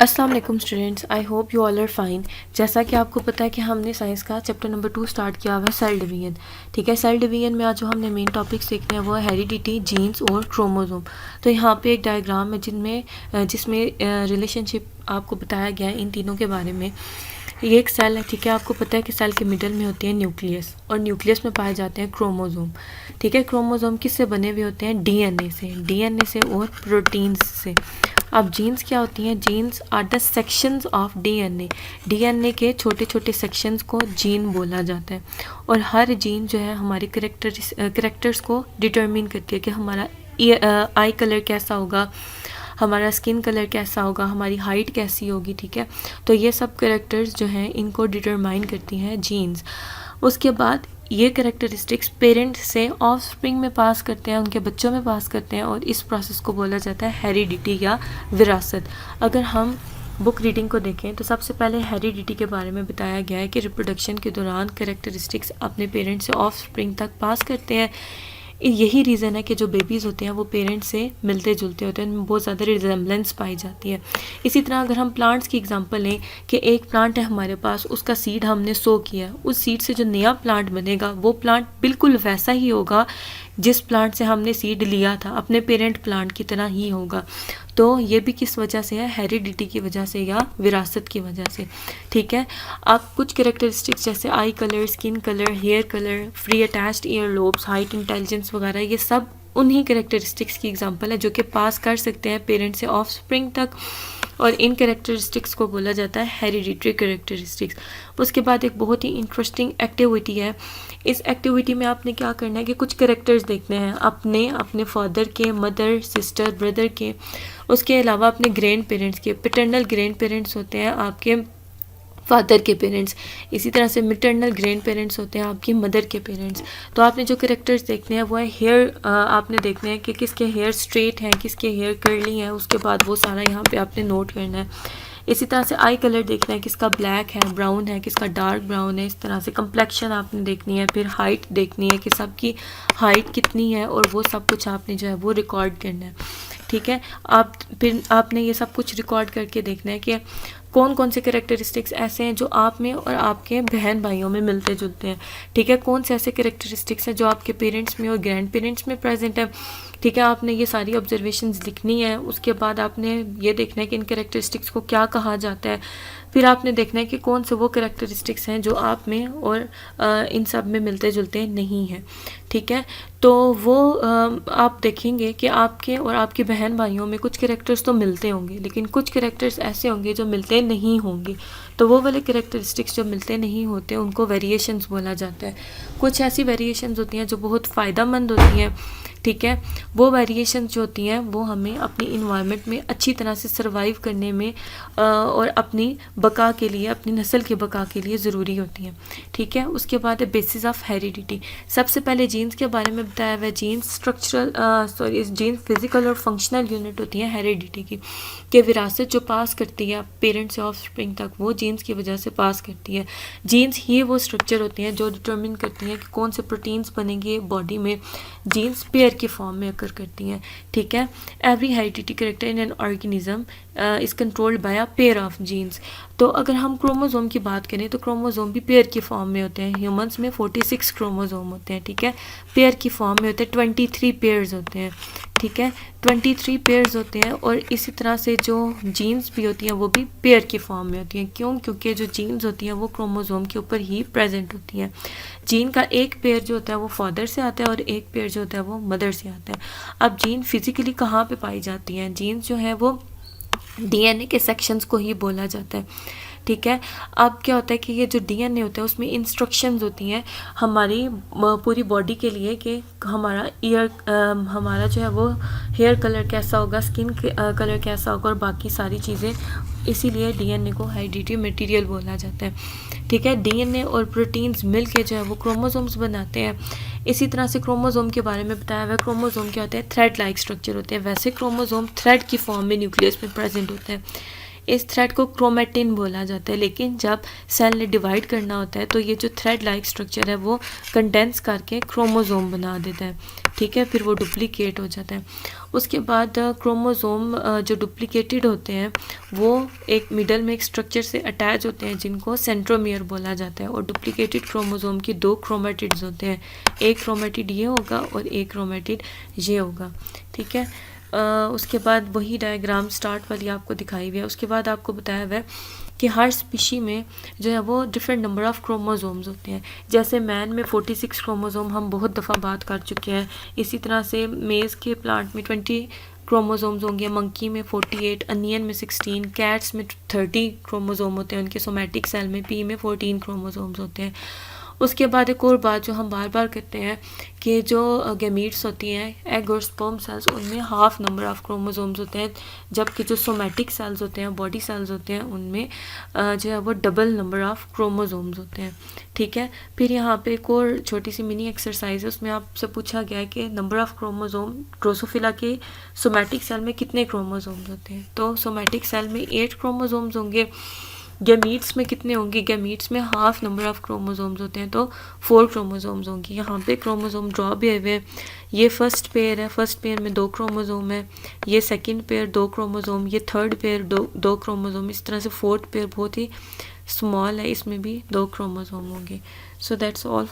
अस्सलाम वालेकुम students, I hope you all are fine. जैसा कि आपको पता है कि हमने साइंस का चैप्टर नंबर 2 स्टार्ट किया हुआ है सेल डिवीजन। ठीक है, सेल डिवीजन में आज जो हमने मेन टॉपिक्स देखने हैं वो है हेरिडिटी, जीन्स और क्रोमोसोम। तो यहाँ पे एक डायग्राम है जिसमें रिलेशनशिप आपको बताया गया है इन तीनों के बारे में। ये एक सेल है, ठीक है। आपको पता है कि सेल के मिडल में होती है न्यूक्लियस, और न्यूक्लियस में पाए जाते हैं क्रोमोसोम। ठीक है, क्रोमोसोम किससे बने हुए होते हैं? डीएनए से और प्रोटीन्स से। अब जीन्स क्या होती हैं? Genes are the sections of DNA. DNA के छोटे छोटे सेक्शंस को जीन बोला जाता है, और हर जीन जो है हमारे करेक्टर्स को डिटरमिन करती है कि हमारा आई कलर कैसा होगा, हमारा स्किन कलर कैसा होगा, हमारी हाइट कैसी होगी। ठीक है, तो ये सब करेक्टर्स जो हैं इनको डिटरमाइन करती हैं जीन्स। उसके बाद ये करेक्टरिस्टिक्स पेरेंट्स से ऑफस्प्रिंग में पास करते हैं, उनके बच्चों में पास करते हैं, और इस प्रोसेस को बोला जाता है हेरिडिटी या विरासत। अगर हम बुक रीडिंग को देखें तो सबसे पहले हेरिडिटी के बारे में बताया गया है कि रिप्रोडक्शन के दौरान करेक्टरिस्टिक्स अपने पेरेंट्स से ऑफस्प्रिंग तक पास करते हैं। यही रीज़न है कि जो बेबीज़ होते हैं वो पेरेंट्स से मिलते जुलते होते हैं, उनमें बहुत ज़्यादा रिजेम्बलेंस पाई जाती है। इसी तरह अगर हम प्लांट्स की एग्जांपल लें कि एक प्लांट है हमारे पास, उसका सीड हमने सो किया, उस सीड से जो नया प्लांट बनेगा वो प्लांट बिल्कुल वैसा ही होगा जिस प्लांट से हमने सीड लिया था, अपने पेरेंट प्लांट की तरह ही होगा। तो ये भी किस वजह से है? हेरिडिटी की वजह से या विरासत की वजह से। ठीक है, आप कुछ कैरेक्टरिस्टिक्स जैसे eye colour, skin colour, hair colour, free attached ear lobes, height, intelligence वगैरह, ये सब उन्हीं कैरेक्टरिस्टिक्स की एग्जांपल है जो कि पास कर सकते हैं पेरेंट से ऑफस्प्रिंग तक, और इन कैरेक्टरिस्टिक्स को बोला जाता है हेरिडिटरी कैरेक्टरिस्टिक्स। उसके बाद एक बहुत ही इंटरेस्टिंग एक्टिविटी है। इस एक्टिविटी में आपने क्या करना है कि कुछ कैरेक्टर्स देखने हैं अपने फादर के, मदर, सिस्टर, ब्रदर के, उसके अलावा अपने ग्रैंड पेरेंट्स के। पैटर्नल ग्रैंड पेरेंट्स होते हैं आपके फादर के पेरेंट्स, इसी तरह से मिटर्नल ग्रैंड पेरेंट्स होते हैं आपकी मदर के पेरेंट्स। तो आपने जो कैरेक्टर्स देखने हैं वो है हेयर, आपने देखने हैं कि किसके हेयर स्ट्रेट हैं, किसके हेयर कर्ली हैं, उसके बाद वो सारा यहाँ पे आपने नोट करना है। इसी तरह से आई कलर देखना है, किसका ब्लैक है, ब्राउन है, किसका डार्क ब्राउन है। इस तरह से कंप्लेक्शन आपने देखनी है, फिर हाइट देखनी है कि सबकी हाइट कितनी है, और वो सब कुछ आपने जो है वो रिकॉर्ड करना है। ठीक है, फिर आपने ये सब कुछ रिकॉर्ड करके देखना है कि कौन कौन से कैरेक्टरिस्टिक्स ऐसे हैं जो आप में और आपके बहन भाइयों में मिलते जुलते हैं। ठीक है, कौन से ऐसे कैरेक्टरिस्टिक्स हैं जो आपके पेरेंट्स में और ग्रैंड पेरेंट्स में प्रेजेंट है। ठीक है, आपने ये सारी ऑब्जर्वेशंस लिखनी है। उसके बाद आपने ये देखना है कि इन कैरेक्टरिस्टिक्स को क्या कहा जाता है। फिर आपने देखना है कि कौन से वो कैरेक्टरिस्टिक्स हैं जो आप में और इन सब में मिलते जुलते नहीं हैं। ठीक है, तो वो आप देखेंगे कि आपके और आपके बहन भाइयों में कुछ कैरेक्टर्स तो मिलते होंगे, लेकिन कुछ कैरेक्टर्स ऐसे होंगे जो मिलते नहीं होंगे। तो वो वाले कैरेक्टरिस्टिक्स जो मिलते नहीं होते उनको वेरिएशंस बोला जाता है। कुछ ऐसी वेरिएशंस होती हैं जो बहुत फ़ायदेमंद होती हैं। ठीक है, वो वेरिएशन जो होती हैं वो हमें अपनी इन्वायरमेंट में अच्छी तरह से सर्वाइव करने में और अपनी बका के लिए, अपनी नस्ल के बका के लिए ज़रूरी होती हैं। ठीक है, उसके बाद है बेसिस ऑफ हेरिडिटी। सबसे पहले जीन्स के बारे में बताया हुआ है। जीन्स फिजिकल और फंक्शनल यूनिट होती हैं हेरिडिटी की, कि विरासत जो पास करती है पेरेंट्स से ऑफस्प्रिंग तक, वो जीन्स की वजह से पास करती है। जीन्स ही वो स्ट्रक्चर होती हैं जो डिटरमिन करती हैं कि कौन से प्रोटीन्स बनेंगे बॉडी में। जीन्स पेयर की फॉर्म में अकर करती हैं। ठीक है, every heredity character in an organism is controlled by a pair of genes. तो अगर हम क्रोमोसोम की बात करें तो क्रोमोसोम भी पेयर की फॉर्म में होते हैं। ह्यूमंस में 46 क्रोमोसोम होते हैं। ठीक है, पेयर की फॉर्म में होते हैं, 23 पेयर्स होते हैं। ठीक है, 23 पेयर्स होते हैं, और इसी तरह से जो जीन्स भी होती हैं वो भी पेयर की फॉर्म में होती हैं। क्यों? क्योंकि जो जीन्स होती हैं वो क्रोमोसोम के ऊपर ही प्रेजेंट होती हैं। जीन का एक पेयर जो होता है वो फादर से आता है और एक पेयर जो होता है वो मदर से आता है। अब जीन फिजिकली कहाँ पे पाई जाती हैं? जीन्स जो है वो डीएनए के सेक्शंस को ही बोला जाता है। ठीक है, अब क्या होता है कि ये जो डीएनए होता है उसमें इंस्ट्रक्शंस होती हैं हमारी पूरी बॉडी के लिए, कि हमारा जो है वो हेयर कलर कैसा होगा, स्किन कलर कैसा होगा, और बाकी सारी चीज़ें। इसीलिए डीएनए को हेरिडिटरी मटेरियल बोला जाता है। ठीक है, डीएनए और प्रोटीन्स मिल के जो है वो क्रोमोसोम्स बनाते हैं। इसी तरह से क्रोमोसोम के बारे में बताया हुआ है। क्रोमोसोम क्या होते हैं? थ्रेड लाइक स्ट्रक्चर होते हैं। वैसे क्रोमोसोम थ्रेड की फॉर्म में न्यूक्लियस में प्रेजेंट होते हैं। इस थ्रेड को क्रोमेटिन बोला जाता है, लेकिन जब सेल ने डिवाइड करना होता है तो ये जो थ्रेड लाइक स्ट्रक्चर है वो कंडेंस करके क्रोमोसोम बना देता है, ठीक है, फिर वो डुप्लीकेट हो जाता है। उसके बाद क्रोमोसोम जो डुप्लीकेटेड होते हैं वो एक मिडल में एक स्ट्रक्चर से अटैच होते हैं जिनको सेंट्रोमियर बोला जाता है, और डुप्लीकेटेड क्रोमोसोम की 2 क्रोमेटिड्स होते हैं, एक क्रोमेटिड ये होगा और एक क्रोमेटिड ये होगा, ठीक है। उसके बाद वही डायग्राम स्टार्ट वाली आपको दिखाई हुई है। उसके बाद आपको बताया हुआ है कि हर स्पीशी में जो है वो डिफरेंट नंबर ऑफ़ क्रोमोसोम्स होते हैं। जैसे मैन में 46 क्रोमोसोम हम बहुत दफ़ा बात कर चुके हैं, इसी तरह से मेज़ के प्लांट में 20 क्रोमोसोम्स होंगे, मंकी में 48, अनियन में 16, कैट्स में 30 क्रोमोसोम होते हैं उनके सोमैटिक सेल में, पी में 14 क्रोमोसोम्स होते हैं। उसके बाद एक और बात जो हम बार बार करते हैं कि जो गैमीट्स होती हैं, एग और स्पर्म सेल्स, उनमें हाफ नंबर ऑफ़ क्रोमोसोम्स होते हैं, जबकि जो सोमैटिक सेल्स होते हैं, बॉडी सेल्स होते हैं, उनमें जो है वो डबल नंबर ऑफ़ क्रोमोसोम्स होते हैं, ठीक है। फिर यहाँ पे एक और छोटी सी मिनी एक्सरसाइज है, उसमें आपसे पूछा गया है कि नंबर ऑफ़ क्रोमोसोम ड्रोसोफिला के सोमैटिक सेल में कितने क्रोमोसोम्स होते हैं। तो सोमैटिक सेल में 8 क्रोमोसोम्स होंगे, गैमीट्स में कितने होंगे, गैमीट्स में हाफ नंबर ऑफ़ क्रोमोसोम्स होते हैं तो 4 क्रोमोसोम्स होंगी। यहाँ पे क्रोमोसोम ड्रॉ भी हुए हैं, ये फर्स्ट पेयर है, फर्स्ट पेयर में 2 क्रोमोसोम है, ये सेकंड पेयर 2 क्रोमोसोम, ये थर्ड पेयर 2 क्रोमोसोम, इस तरह से फोर्थ पेयर बहुत ही स्मॉल है, इसमें भी 2 क्रोमोसोम होंगे। So that's all.